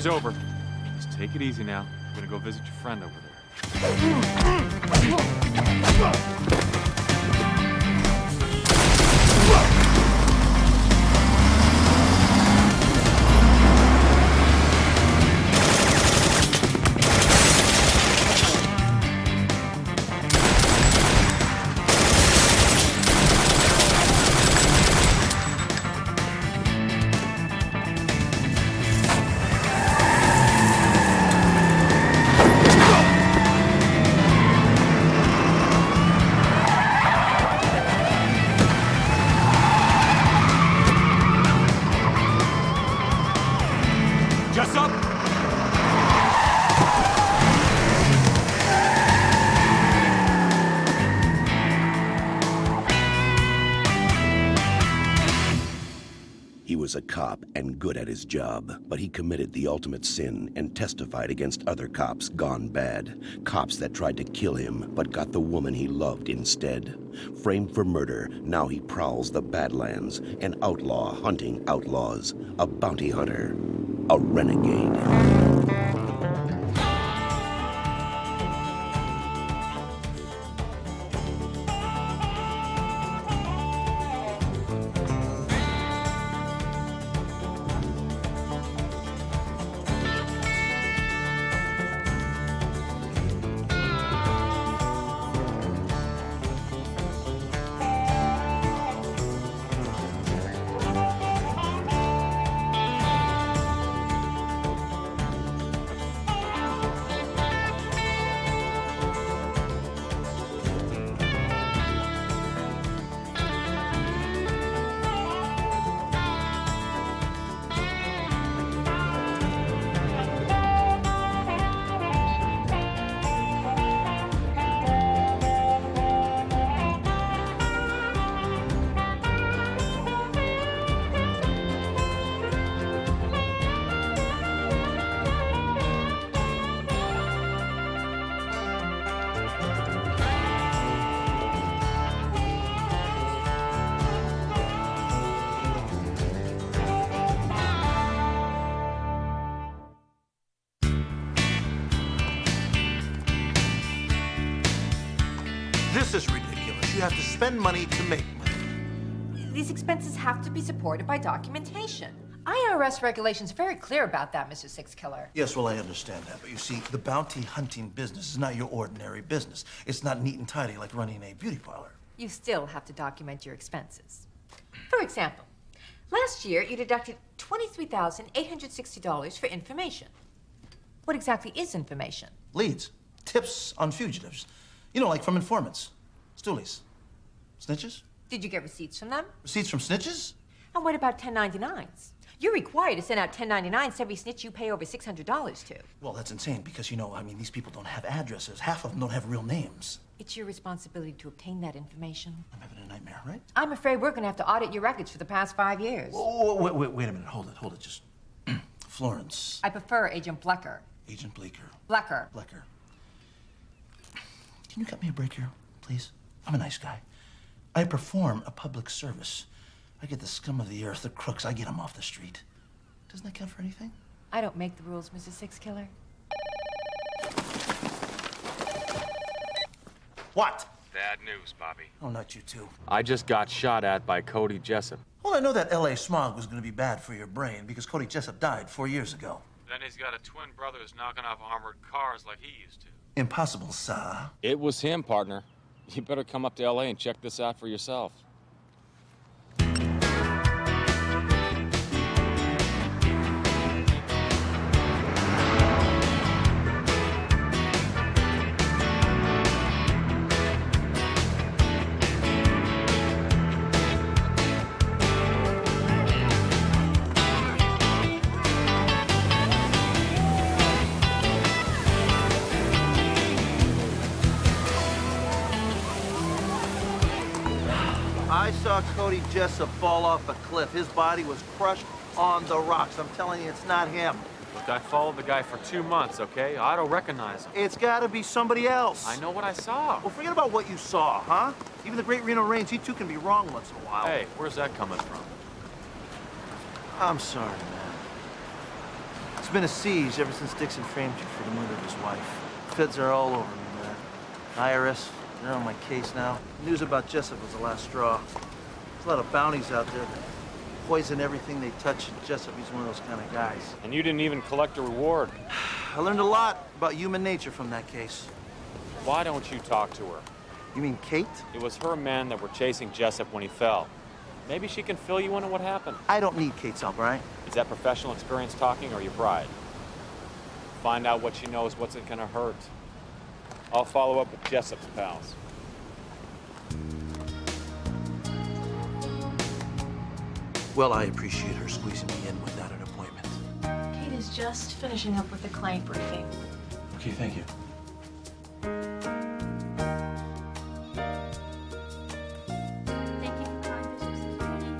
interview's over. Just take it easy now. I'm gonna go visit your friend over there. He was a cop and good at his job, but he committed the ultimate sin and testified against other cops gone bad. Cops that tried to kill him, but got the woman he loved instead. Framed for murder, now he prowls the Badlands, an outlaw hunting outlaws, a bounty hunter, a renegade. This is ridiculous. You have to spend money to make money. These expenses have to be supported by documentation. IRS regulations are very clear about that, Mr. Six Killer. Yes, well, I understand that. But you see, the bounty hunting business is not your ordinary business. It's not neat and tidy like running a beauty parlor. You still have to document your expenses. For example, last year you deducted $23,860 for information. What exactly is information? Leads. Tips on fugitives. You know, like from informants. Stoolies. Snitches? Did you get receipts from them? Receipts from snitches? And what about 1099s? You're required to send out 1099s to every snitch you pay over $600 to. Well, that's insane because, you know, I mean, these people don't have addresses. Half of them don't have real names. It's your responsibility to obtain that information. I'm having a nightmare, right? I'm afraid we're going to have to audit your records for the past 5 years. Whoa, wait a minute. Hold it. Just Florence. I prefer Agent Blecker. Agent Bleecker. Blecker. Blecker. Can you cut me a break here, please? I'm a nice guy. I perform a public service. I get the scum of the earth, the crooks, I get them off the street. Doesn't that count for anything? I don't make the rules, Mr. Six Killer. What? Bad news, Bobby. Oh, not you too. I just got shot at by Cody Jessup. Well, I know that L.A. smog was going to be bad for your brain because Cody Jessup died 4 years ago. Then he's got a twin brother who's knocking off armored cars like he used to. Impossible, sir. It was him, partner. You better come up to L.A. and check this out for yourself. I saw Cody Jessup fall off a cliff. His body was crushed on the rocks. I'm telling you, it's not him. Look, I followed the guy for 2 months, okay? I don't recognize him. It's got to be somebody else. I know what I saw. Well, forget about what you saw, huh? Even the great Reno Reigns, he too can be wrong once in a while. Hey, where's that coming from? I'm sorry, man. It's been a siege ever since Dixon framed you for the murder of his wife. Feds are all over me, man. IRS, they're on my case now. News about Jessup was the last straw. There's a lot of bounties out there that poison everything they touch, and Jessup, he's one of those kind of guys. And you didn't even collect a reward. I learned a lot about human nature from that case. Why don't you talk to her? You mean Kate? It was her men that were chasing Jessup when he fell. Maybe she can fill you in on what happened. I don't need Kate's help, all right? Is that professional experience talking or your pride? Find out what she knows, what's it gonna hurt. I'll follow up with Jessup's pals. Well, I appreciate her squeezing me in without an appointment. Kate is just finishing up with the client briefing. Okay, thank you. Thank you for calling Bishop Security.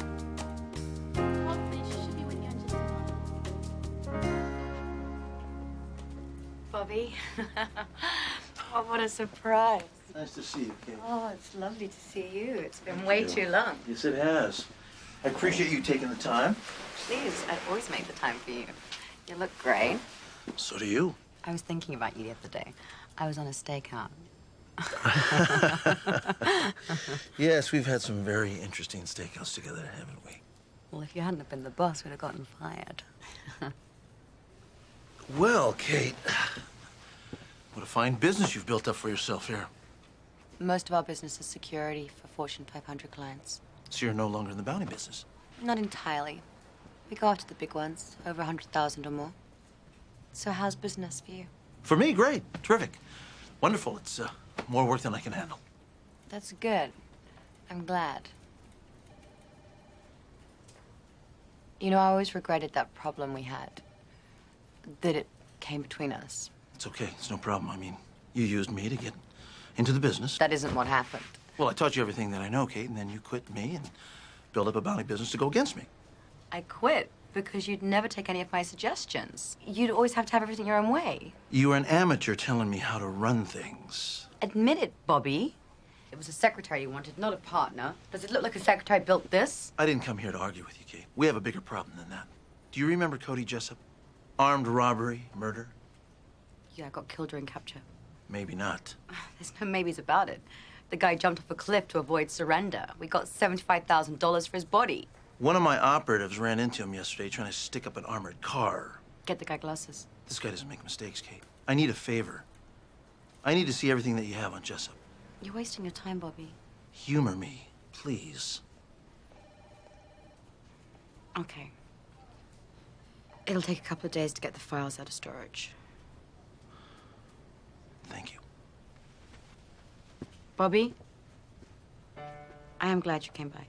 Hopefully, she should be with you in just a moment. Bobby. Oh, what a surprise. Nice to see you, Kate. Oh, it's lovely to see you. It's been way too long. Yes, it has. I appreciate you taking the time. Please, I always make the time for you. You look great. So do you. I was thinking about you the other day. I was on a stakeout. Yes, we've had some very interesting stakeouts together, haven't we? Well, if you hadn't have been the boss, we'd have gotten fired. Well, Kate, what a fine business you've built up for yourself here. Most of our business is security for Fortune 500 clients. So you're no longer in the bounty business. Not entirely. We go after the big ones, over 100,000 or more. So how's business for you? For me, great. Terrific. Wonderful. It's more work than I can handle. That's good. I'm glad. You know, I always regretted that problem we had. That it came between us. It's okay. It's no problem. I mean, you used me to get into the business. That isn't what happened. Well, I taught you everything that I know, Kate, and then you quit me and built up a bounty business to go against me. I quit because you'd never take any of my suggestions. You'd always have to have everything your own way. You were an amateur telling me how to run things. Admit it, Bobby. It was a secretary you wanted, not a partner. Does it look like a secretary built this? I didn't come here to argue with you, Kate. We have a bigger problem than that. Do you remember Cody Jessup? Armed robbery, murder? Yeah, I got killed during capture. Maybe not. There's no maybes about it. The guy jumped off a cliff to avoid surrender. We got $75,000 for his body. One of my operatives ran into him yesterday trying to stick up an armored car. Get the guy glasses. This guy doesn't make mistakes, Kate. I need a favor. I need to see everything that you have on Jessup. You're wasting your time, Bobby. Humor me, please. Okay. It'll take a couple of days to get the files out of storage. Thank you. Bobby, I am glad you came by.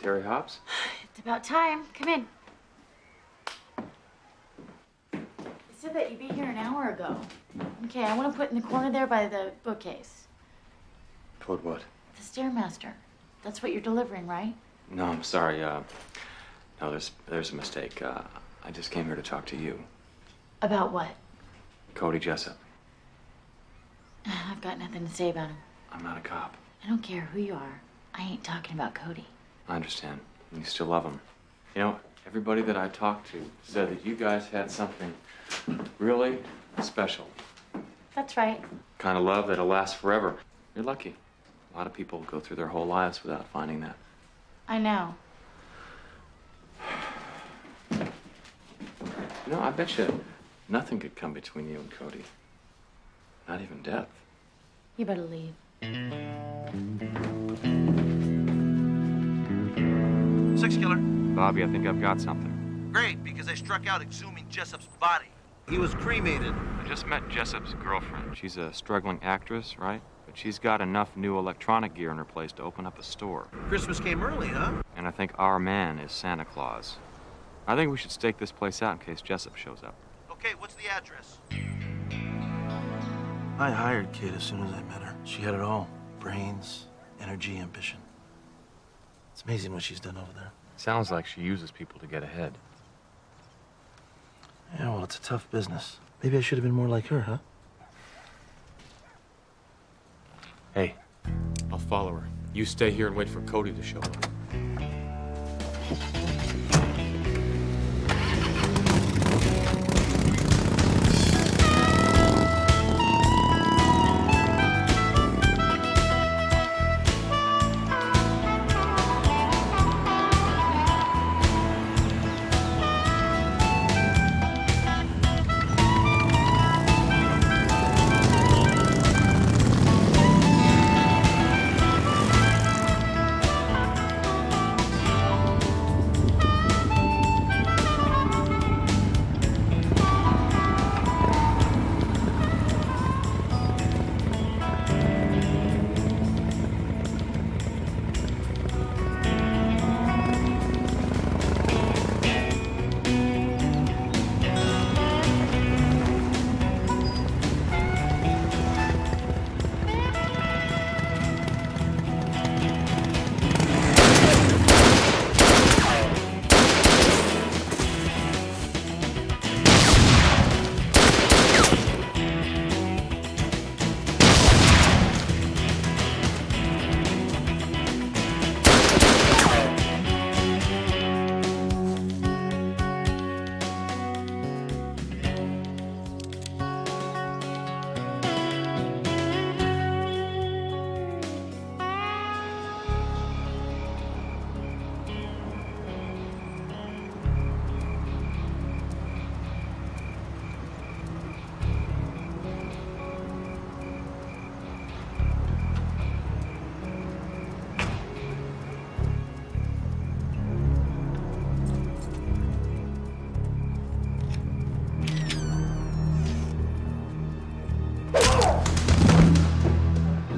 Terry Hobbs? It's about time. Come in. You said that you'd be here an hour ago. Okay, I want to put in the corner there by the bookcase. Toward what? The Stairmaster. That's what you're delivering, right? No, I'm sorry. No, there's a mistake. I just came here to talk to you. About what? Cody Jessup. I've got nothing to say about him. I'm not a cop. I don't care who you are. I ain't talking about Cody. I understand. You still love him. You know, everybody that I talked to said that you guys had something really special. That's right. Kind of love that'll last forever. You're lucky. A lot of people go through their whole lives without finding that. I know. You know, I bet you nothing could come between you and Cody. Not even death. You better leave. Six killer. Bobby, I think I've got something. Great, because I struck out exhuming Jessup's body. He was cremated. I just met Jessup's girlfriend. She's a struggling actress, right? But she's got enough new electronic gear in her place to open up a store. Christmas came early, huh? And I think our man is Santa Claus. I think we should stake this place out in case Jessup shows up. Okay, what's the address? I hired Kate as soon as I met her. She had it all. Brains, energy, ambition. It's amazing what she's done over there. Sounds like she uses people to get ahead. Yeah, well, it's a tough business. Maybe I should have been more like her, huh? Hey, I'll follow her. You stay here and wait for Cody to show up.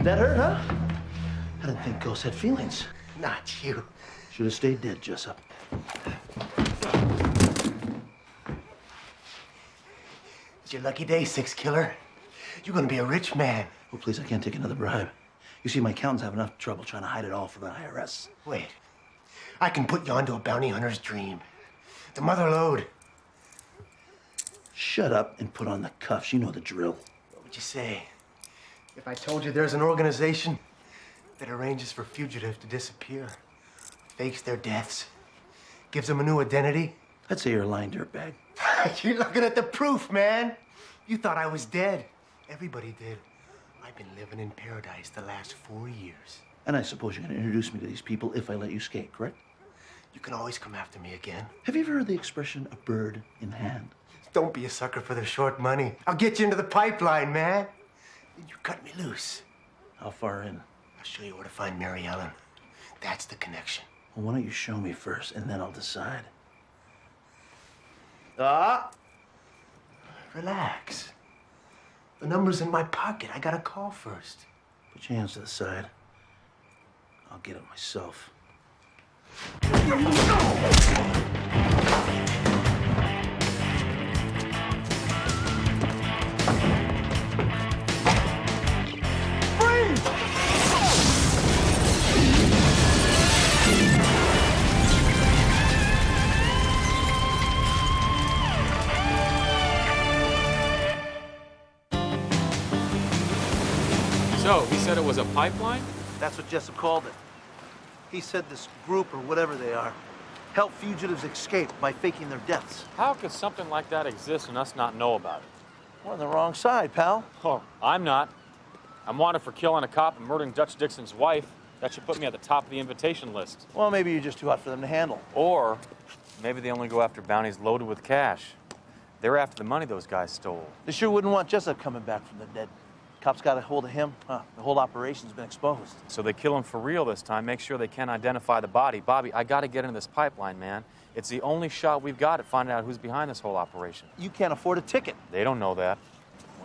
That hurt, huh? I didn't think ghosts had feelings. Not you. Should have stayed dead, Jessup. It's your lucky day, Six Killer. You're gonna be a rich man. Oh, please, I can't take another bribe. You see, my accountants have enough trouble trying to hide it all for the IRS. Wait. I can put you onto a bounty hunter's dream. The mother lode. Shut up and put on the cuffs. You know the drill. What would you say if I told you there's an organization that arranges for fugitives to disappear, fakes their deaths, gives them a new identity? I'd say you're a lying dirtbag. You're looking at the proof, man. You thought I was dead. Everybody did. I've been living in paradise the last 4 years. And I suppose you're going to introduce me to these people if I let you skate, correct? You can always come after me again. Have you ever heard the expression, a bird in hand? Don't be a sucker for the short money. I'll get you into the pipeline, man. Then you cut me loose. How far in? I'll show you where to find Mary Ellen. That's the connection. Well, why don't you show me first, and then I'll decide. Relax. The number's in my pocket. I got a call first. Put your hands to the side. I'll get it myself. So, he said it was a pipeline? That's what Jessup called it. He said this group, or whatever they are, help fugitives escape by faking their deaths. How could something like that exist and us not know about it? We're on the wrong side, pal. Oh, I'm not. I'm wanted for killing a cop and murdering Dutch Dixon's wife. That should put me at the top of the invitation list. Well, maybe you're just too hot for them to handle. Or maybe they only go after bounties loaded with cash. They're after the money those guys stole. They sure wouldn't want Jessup coming back from the dead. Cops got a hold of him. The whole operation's been exposed. So they kill him for real this time, make sure they can't identify the body. Bobby, I gotta get into this pipeline, man. It's the only shot we've got at finding out who's behind this whole operation. You can't afford a ticket. They don't know that.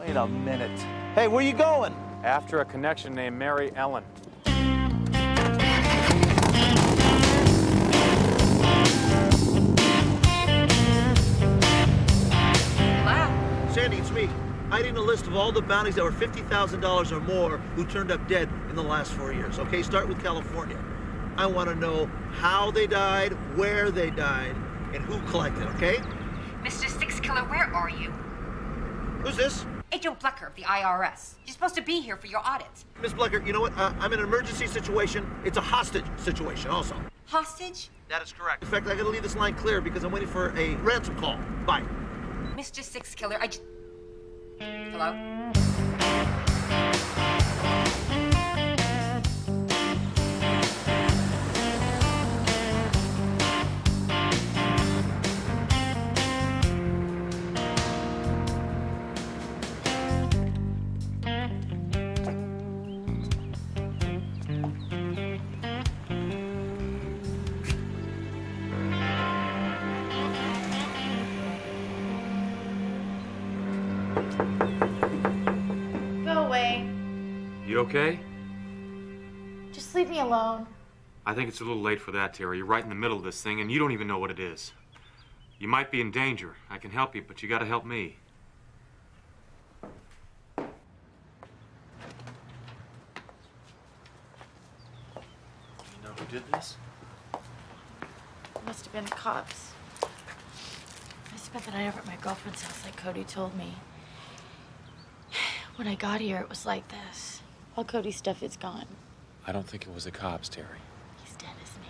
Wait a minute. Hey, where you going? After a connection named Mary Ellen. Wow. Sandy, it's me. I need a list of all the bounties that were $50,000 or more who turned up dead in the last 4 years. Okay, start with California. I want to know how they died, where they died, and who collected, okay? Mr. Six Killer, where are you? Who's this? Agent Blecker of the IRS. You're supposed to be here for your audit. Miss Blecker, you know what? I'm in an emergency situation. It's a hostage situation also. Hostage? That is correct. In fact, I gotta leave this line clear because I'm waiting for a ransom call. Bye. Mr. Six Killer, Hello? Go away. You okay? Just leave me alone. I think it's a little late for that, Terry. You're right in the middle of this thing, and you don't even know what it is. You might be in danger. I can help you, but you gotta help me. You know who did this? It must have been the cops. I spent the night over at my girlfriend's house like Cody told me. When I got here, it was like this. All Cody's stuff is gone. I don't think it was the cops, Terry. He's dead as me.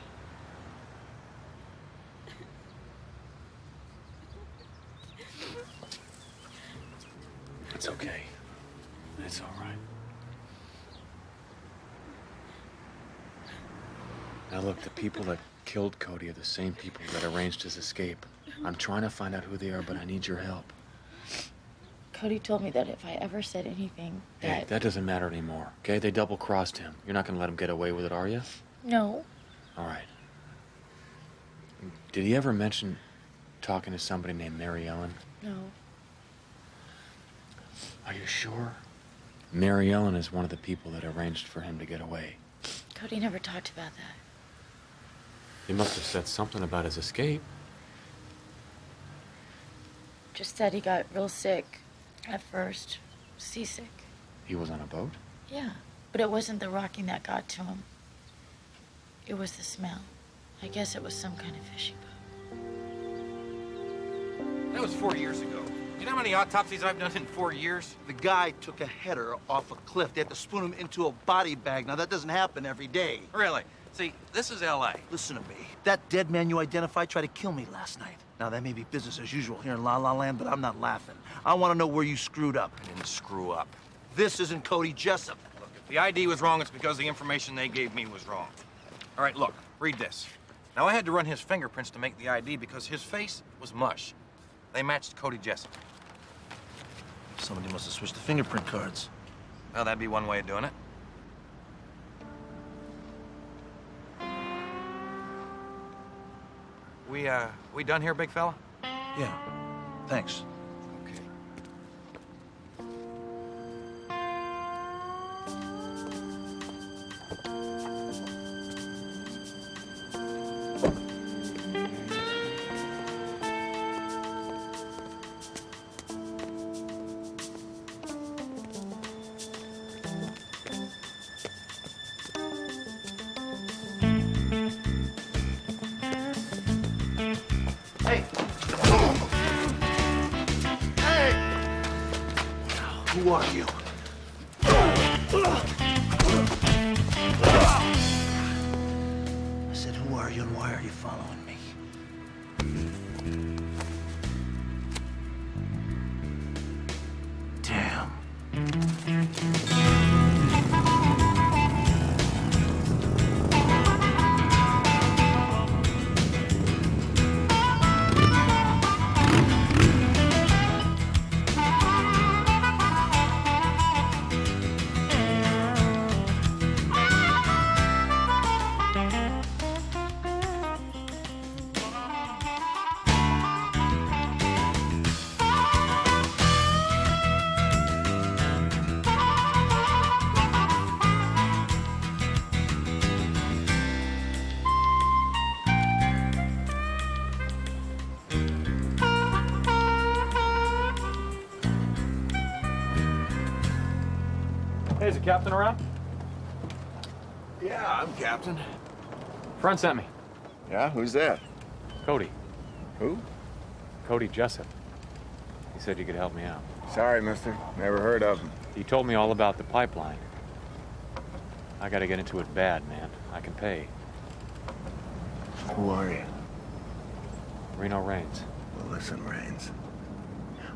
It's okay. It's all right. Now look, the people that killed Cody are the same people that arranged his escape. I'm trying to find out who they are, but I need your help. Cody told me that if I ever said anything Hey, that doesn't matter anymore, okay? They double-crossed him. You're not gonna let him get away with it, are you? No. All right. Did he ever mention talking to somebody named Mary Ellen? No. Are you sure? Mary Ellen is one of the people that arranged for him to get away. Cody never talked about that. He must have said something about his escape. Just said he got real sick at first. Seasick. He was on a boat? Yeah. But it wasn't the rocking that got to him. It was the smell. I guess it was some kind of fishing boat. That was 4 years ago. You know how many autopsies I've done in 4 years? The guy took a header off a cliff. They had to spoon him into a body bag. Now, that doesn't happen every day. Really? See, this is L.A. Listen to me. That dead man you identified tried to kill me last night. Now, that may be business as usual here in La La Land, but I'm not laughing. I want to know where you screwed up. I didn't screw up. This isn't Cody Jessup. Look, if the ID was wrong, it's because the information they gave me was wrong. All right, look, read this. Now, I had to run his fingerprints to make the ID because his face was mush. They matched Cody Jessup. Somebody must have switched the fingerprint cards. Well, that'd be one way of doing it. We done here, big fella? Yeah. Thanks. Okay. Hey! Hey! Who are you? I said, who are you and why are you following me? Damn. Hey, is the captain around? Yeah, I'm captain. Friend sent me. Yeah, who's that? Cody. Who? Cody Jessup. He said you could help me out. Sorry, mister. Never heard of him. He told me all about the pipeline. I gotta get into it bad, man. I can pay. Who are you? Reno Raines. Well, listen, Raines.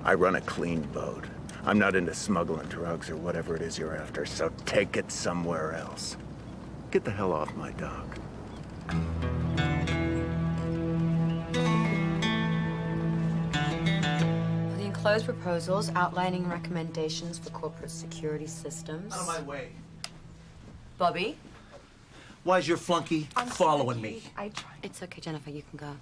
I run a clean boat. I'm not into smuggling drugs or whatever it is you're after, so take it somewhere else. Get the hell off my dock. The enclosed proposals outlining recommendations for corporate security systems. Out of my way. Bobby? Why is your flunky following me? I tried. It's okay, Jennifer, you can go.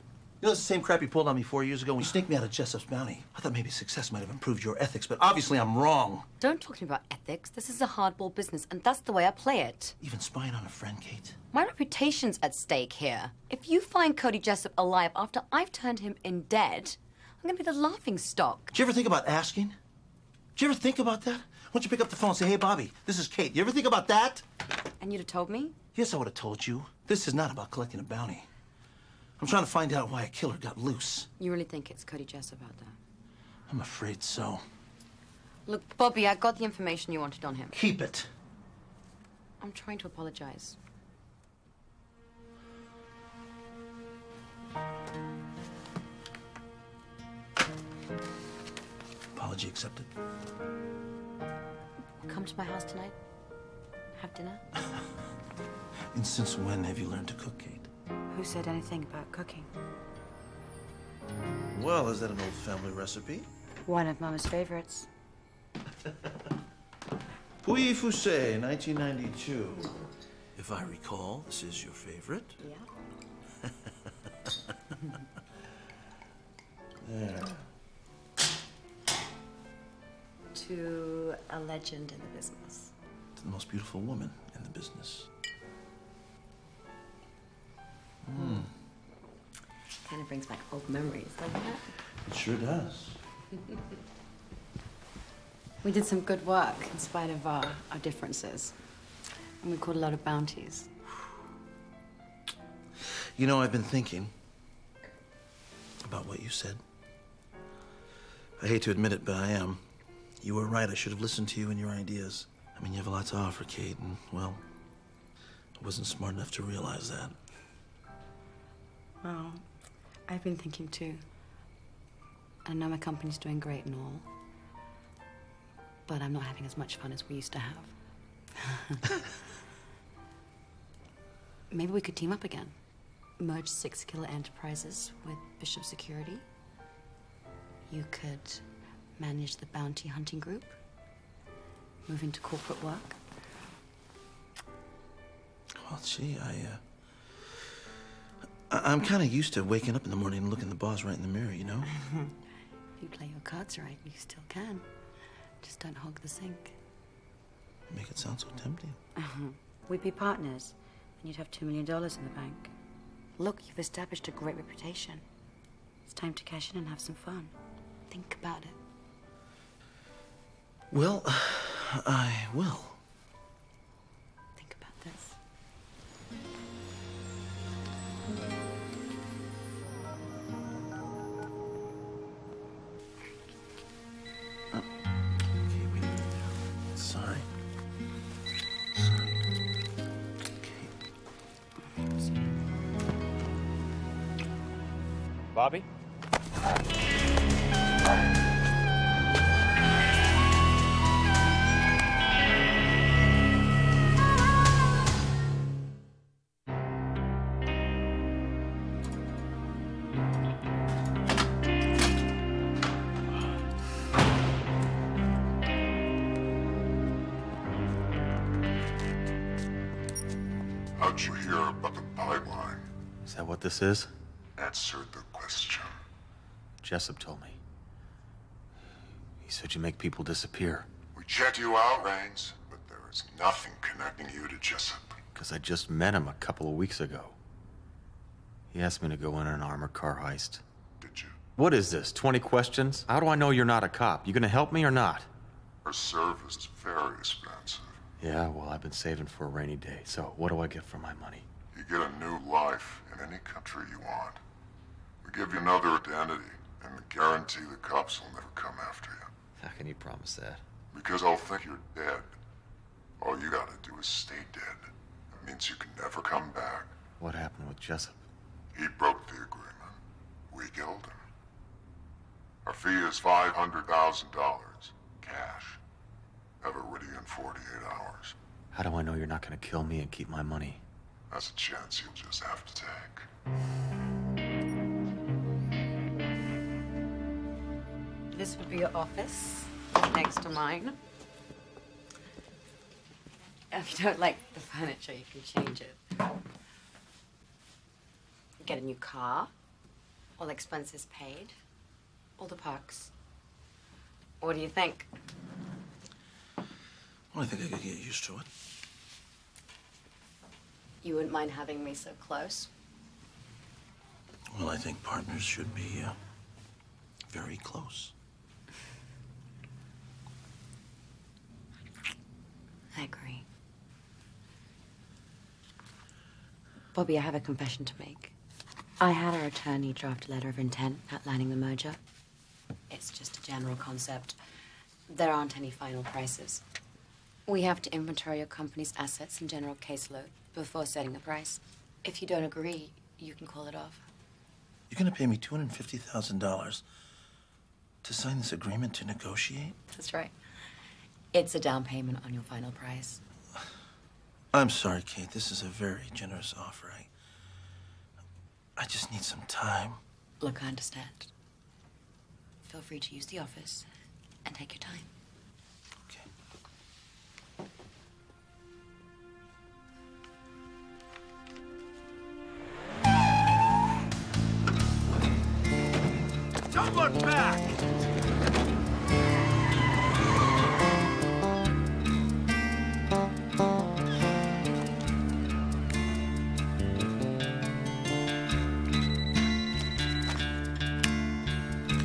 You know, it's the same crap you pulled on me 4 years ago when you sneaked me out of Jessup's bounty. I thought maybe success might have improved your ethics, but obviously I'm wrong. Don't talk to me about ethics. This is a hardball business, and that's the way I play it. Even spying on a friend, Kate. My reputation's at stake here. If you find Cody Jessup alive after I've turned him in dead, I'm gonna be the laughing stock. Did you ever think about asking? Did you ever think about that? Why don't you pick up the phone and say, hey, Bobby, this is Kate. You ever think about that? And you'd have told me? Yes, I would have told you. This is not about collecting a bounty. I'm trying to find out why a killer got loose. You really think it's Cody Jessup out there? I'm afraid so. Look, Bobby, I got the information you wanted on him. Keep it. I'm trying to apologize. Apology accepted. Come to my house tonight. Have dinner. And since when have you learned to cook, Kate? Who said anything about cooking? Well, is that an old family recipe? One of Mama's favorites. Pouilly Foussé, 1992. If I recall, this is your favorite. Yeah. There. To a legend in the business. To the most beautiful woman in the business. Kind of brings back old memories, doesn't it? It sure does. We did some good work in spite of our differences. And we caught a lot of bounties. You know, I've been thinking about what you said. I hate to admit it, but I am. You were right. I should have listened to you and your ideas. I mean, you have a lot to offer, Kate, and, well, I wasn't smart enough to realize that. Well, I've been thinking too. I know my company's doing great and all, but I'm not having as much fun as we used to have. Maybe we could team up again. Merge 6 killer enterprises with Bishop Security. You could manage the bounty hunting group, move into corporate work. Well, gee, I'm kind of used to waking up in the morning and looking the boss right in the mirror, you know? If you play your cards right, you still can. Just don't hog the sink. You make it sound so tempting. We'd be partners, and you'd have $2 million in the bank. Look, you've established a great reputation. It's time to cash in and have some fun. Think about it. Well, I will. Think about this. Okay, wait a minute now. Sorry. Bobby? How'd you hear about the pipeline? Is that what this is? Answer the question. Jessup told me. He said you make people disappear. We checked you out, Raines, but there is nothing connecting you to Jessup. Because I just met him a couple of weeks ago. He asked me to go in an armored car heist. Did you? What is this, 20 questions? How do I know you're not a cop? You gonna help me or not? Her service is very expensive. Yeah, well, I've been saving for a rainy day, so what do I get for my money? You get a new life in any country you want. We give you another identity, and we guarantee the cops will never come after you. How can you promise that? Because I'll think you're dead. All you gotta do is stay dead. That means you can never come back. What happened with Jessup? He broke the agreement. We killed him. Our fee is $500,000, cash. Have it ready in 48 hours. How do I know you're not going to kill me and keep my money? That's a chance you'll just have to take. This would be your office, next to mine. If you don't like the furniture, you can change it. Get a new car, all expenses paid, all the perks. What do you think? Well, I think I could get used to it. You wouldn't mind having me so close? Well, I think partners should be very close. I agree. Bobby, I have a confession to make. I had our attorney draft a letter of intent outlining the merger. It's just a general concept. There aren't any final prices. We have to inventory your company's assets and general caseload before setting a price. If you don't agree, you can call it off. You're gonna pay me $250,000 to sign this agreement to negotiate? That's right. It's a down payment on your final price. I'm sorry, Kate. This is a very generous offer. I just need some time. Look, I understand. Feel free to use the office and take your time. Don't look back!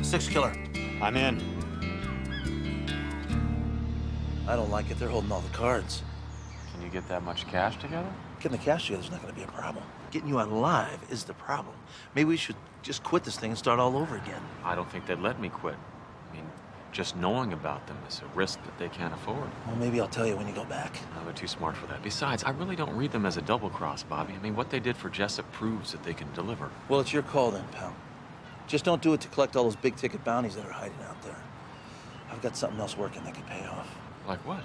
Six killer. I'm in. I don't like it. They're holding all the cards. Can you get that much cash together? Getting the cash together is not going to be a problem. Getting you out alive is the problem. Maybe we should just quit this thing and start all over again. I don't think they'd let me quit. I mean, just knowing about them is a risk that they can't afford. Well, maybe I'll tell you when you go back. No, they're too smart for that. Besides, I really don't read them as a double cross, Bobby. I mean, what they did for Jessup proves that they can deliver. Well, it's your call then, pal. Just don't do it to collect all those big-ticket bounties that are hiding out there. I've got something else working that could pay off. Like what?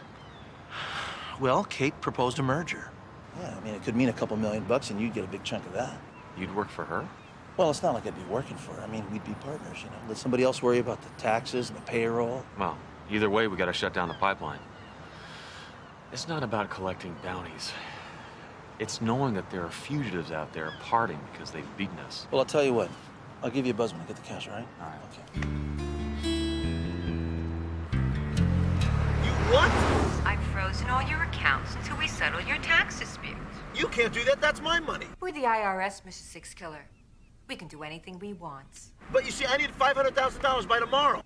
Well, Kate proposed a merger. Yeah, I mean, it could mean a couple $1 million and you'd get a big chunk of that. You'd work for her? Well, it's not like I'd be working for her. I mean, we'd be partners, you know. Let somebody else worry about the taxes and the payroll. Well, either way, we gotta shut down the pipeline. It's not about collecting bounties. It's knowing that there are fugitives out there parting because they've beaten us. Well, I'll tell you what. I'll give you a buzz when I get the cash, all right? All right. Okay. You what? I've frozen all your accounts until we settle your tax dispute. You can't do that. That's my money. We're the IRS, Mr. Six Killer. We can do anything we want. But you see, I need $500,000 by tomorrow.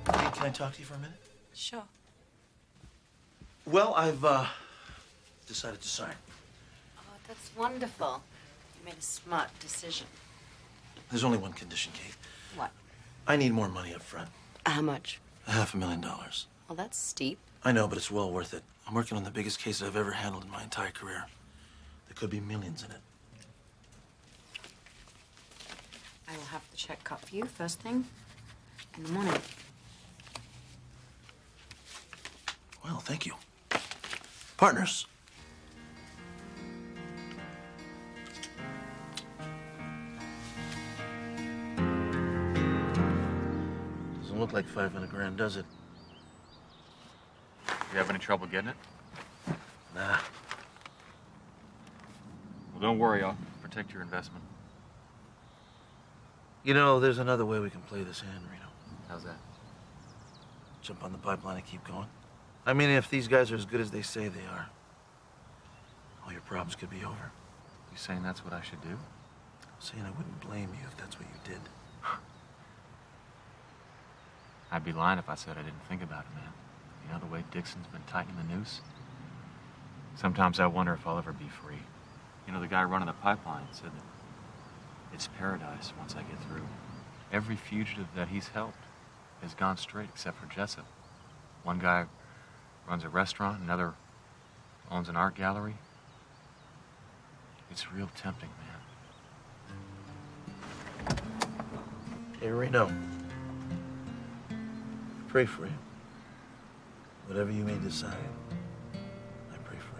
Hey, can I talk to you for a minute? Sure. Well, I've decided to sign. Oh, that's wonderful. You made a smart decision. There's only one condition, Kate. What? I need more money up front. How much? $500,000. Well, that's steep. I know, but it's well worth it. I'm working on the biggest case I've ever handled in my entire career. There could be millions in it. I will have the check cut for you first thing in the morning. Well, thank you. Partners. Doesn't look like 500 grand, does it? You have any trouble getting it? Nah. Well, don't worry. I'll protect your investment. You know, there's another way we can play this hand, Reno. How's that? Jump on the pipeline and keep going. I mean, if these guys are as good as they say they are, all your problems could be over. You saying that's what I should do? saying I wouldn't blame you if that's what you did. I'd be lying if I said I didn't think about it, man. You know, the way Dixon's been tightening the noose? Sometimes I wonder if I'll ever be free. You know, the guy running the pipeline said that it's paradise once I get through. Every fugitive that he's helped has gone straight except for Jessup. One guy runs a restaurant, another owns an art gallery. It's real tempting, man. Hey, Reno. Pray for you. Whatever you may decide, I pray for you.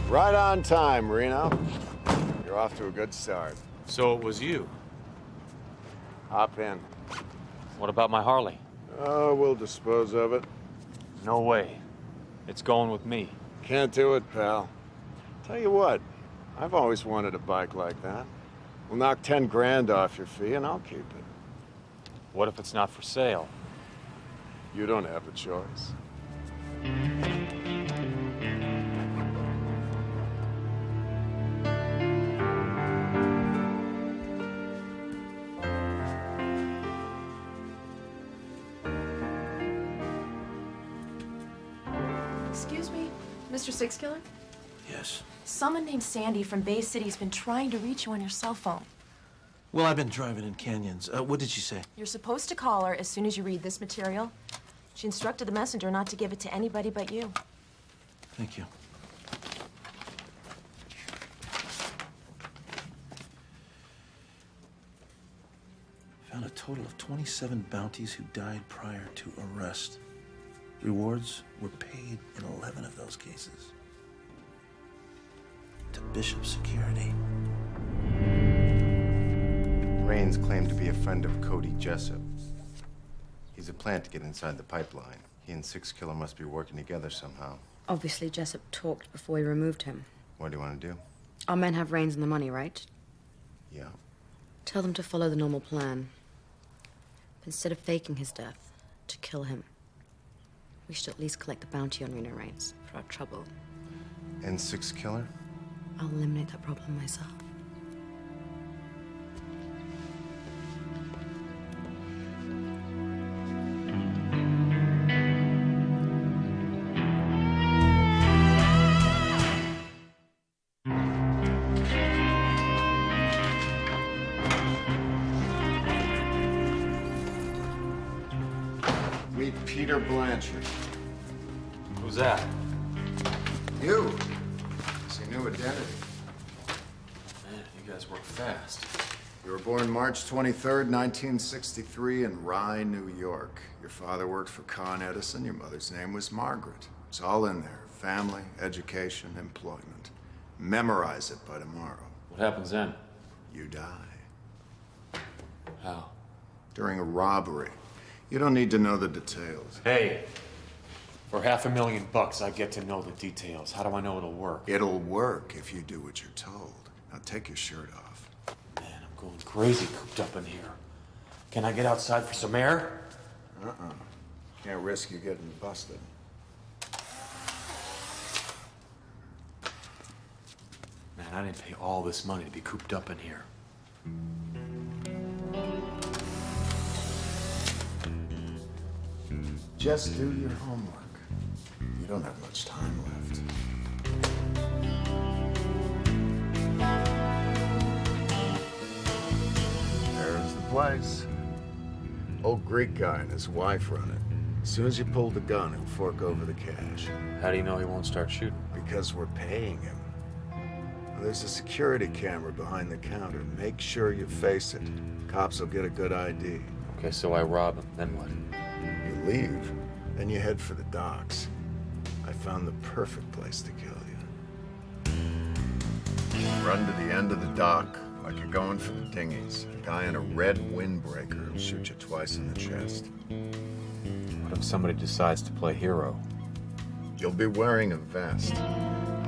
Right on time, Reno. You're off to a good start. So it was you. Hop in. What about my Harley? Oh, we'll dispose of it. No way. It's going with me. Can't do it, pal. Tell you what, I've always wanted a bike like that. We'll knock 10 grand off your fee and I'll keep it. What if it's not for sale? You don't have a choice. Excuse me, Mr. Six Killer? Yes. Someone named Sandy from Bay City's been trying to reach you on your cell phone. Well, I've been driving in canyons. What did she say? You're supposed to call her as soon as you read this material. She instructed the messenger not to give it to anybody but you. Thank you. Found a total of 27 bounties who died prior to arrest. Rewards were paid in 11 of those cases. To Bishop Security. Raines claimed to be a friend of Cody Jessup. He's a plant to get inside the pipeline. He and Six Killer must be working together somehow. Obviously, Jessup talked before we removed him. What do you want to do? Our men have reins on the money, right? Yeah. Tell them to follow the normal plan. Instead of faking his death, to kill him. We should at least collect the bounty on Reno Raines for our trouble. And Six Killer? I'll eliminate that problem myself. Meet Peter Blanchard. Who's that? You. It's your new identity. Man, you guys work fast. You were born March 23rd, 1963 in Rye, New York. Your father worked for Con Edison. Your mother's name was Margaret. It's all in there. Family, education, employment. Memorize it by tomorrow. What happens then? You die. How? During a robbery. You don't need to know the details. Hey, for $500,000, I get to know the details. How do I know it'll work? It'll work if you do what you're told. Now take your shirt off. Man, I'm going crazy cooped up in here. Can I get outside for some air? Can't risk you getting busted. Man, I didn't pay all this money to be cooped up in here. Just do your homework. You don't have much time left. There's the place. Old Greek guy and his wife run it. As soon as you pull the gun, he'll fork over the cash. How do you know he won't start shooting? Because we're paying him. There's a security camera behind the counter. Make sure you face it. Cops will get a good ID. Okay, so I rob him, then what? You leave, then you head for the docks. I found the perfect place to kill you. Run to the end of the dock, like you're going for the dinghies. A guy in a red windbreaker will shoot you twice in the chest. What if somebody decides to play hero? You'll be wearing a vest.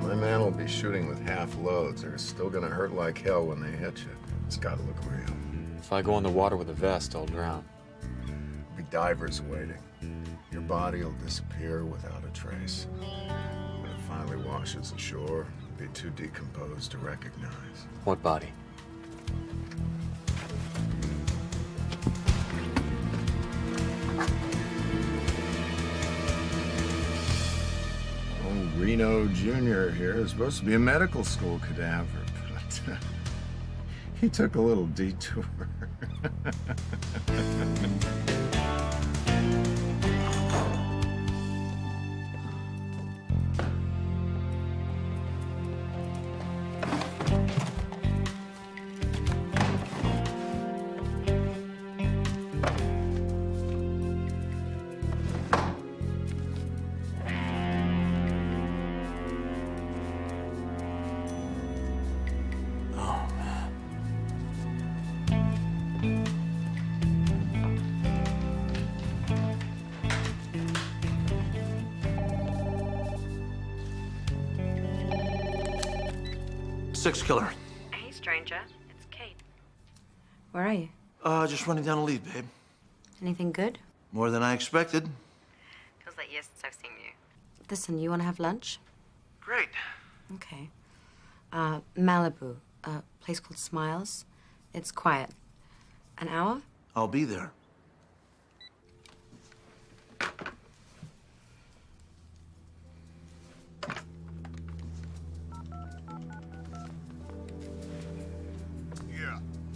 My man will be shooting with half loads. They're still gonna hurt like hell when they hit you. It's gotta look real. If I go in the water with a vest, I'll drown. There'll be divers waiting. Your body will disappear without a trace. When it finally washes ashore, it'll be too decomposed to recognize. What body? Oh, Reno Jr. here is supposed to be a medical school cadaver, but he took a little detour. Six killer. Hey, stranger. It's Kate. Where are you? Just running down a lead, babe. Anything good? More than I expected. Feels like years since I've seen you. Listen, you want to have lunch? Great. Okay. Malibu, a place called Smiles. It's quiet. An hour? I'll be there.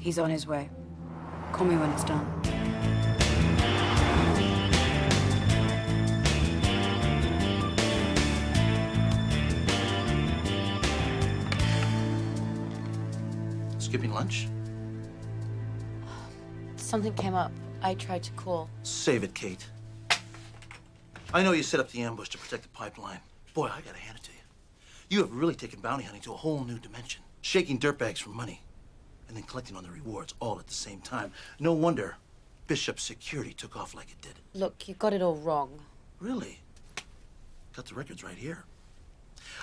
He's on his way. Call me when it's done. Skipping lunch? Something came up. I tried to call. Save it, Kate. I know you set up the ambush to protect the pipeline. Boy, I gotta hand it to you. You have really taken bounty hunting to a whole new dimension. Shaking dirtbags for money and then collecting on the rewards all at the same time. No wonder Bishop's security took off like it did. Look, you got it all wrong. Really? Got the records right here.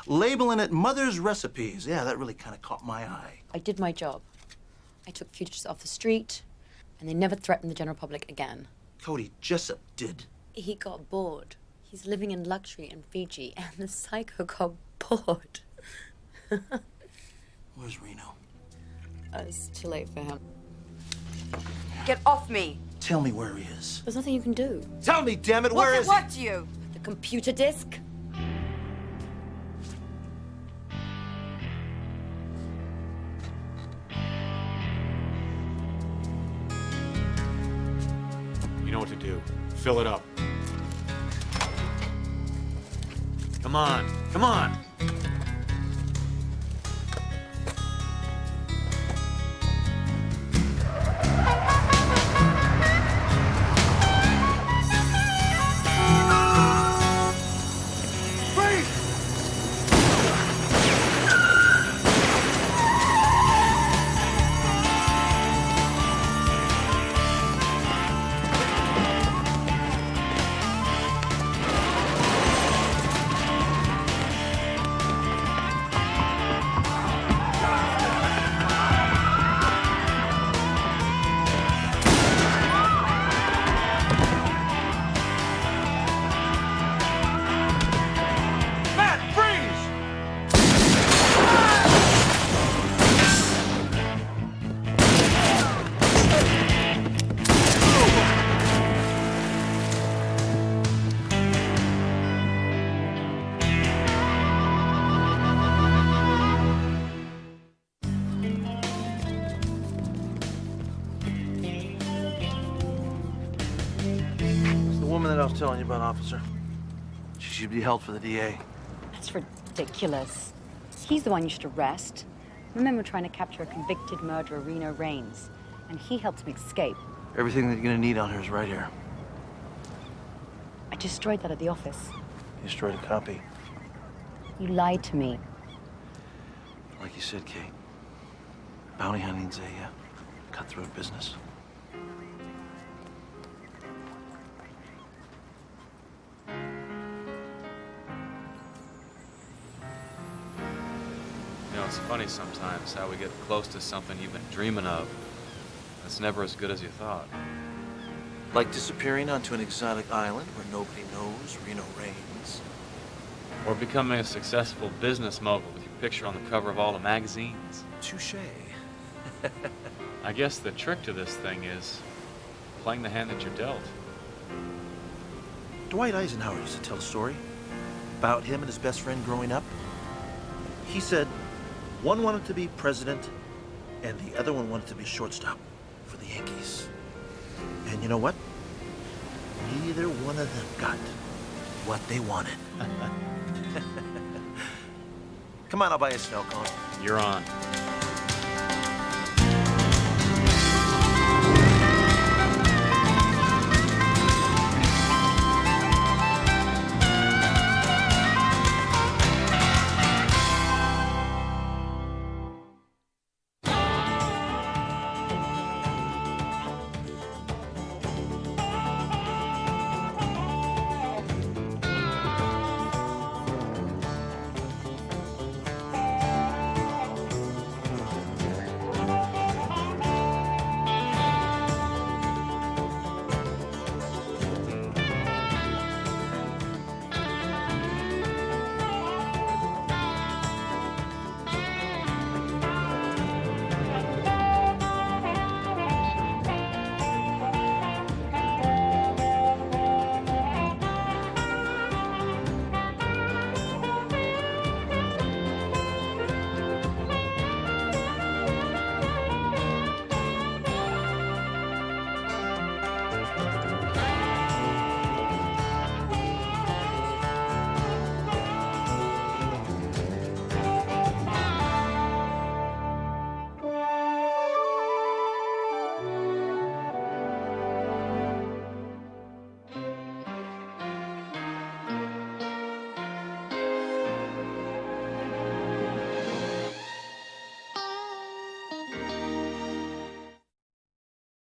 Labeling it Mother's Recipes. Yeah, that really kind of caught my eye. I did my job. I took fugitives off the street, and they never threatened the general public again. Cody Jessup did. He got bored. He's living in luxury in Fiji, and the psycho got bored. Where's Reno? It's too late for him. Get off me! Tell me where he is. There's nothing you can do. Tell me, damn it, where is he? What to you? The computer disk? You know what to do. Fill it up. Come on, come on! That I was telling you about, officer. She should be held for the DA. That's ridiculous. He's the one you should arrest. Remember trying to capture a convicted murderer, Reno Raines, and he helped him escape. Everything that you're gonna need on her is right here. I destroyed that at the office. You destroyed a copy. You lied to me. Like you said, Kate, bounty hunting's a cutthroat business. You know, it's funny sometimes how we get close to something you've been dreaming of. It's never as good as you thought. Like disappearing onto an exotic island where nobody knows Reno reigns. Or becoming a successful business mogul with your picture on the cover of all the magazines. Touché. I guess the trick to this thing is playing the hand that you're dealt. Dwight Eisenhower used to tell a story about him and his best friend growing up. He said one wanted to be president and the other one wanted to be shortstop for the Yankees. And you know what? Neither one of them got what they wanted. Come on, I'll buy you a snow cone. You're on.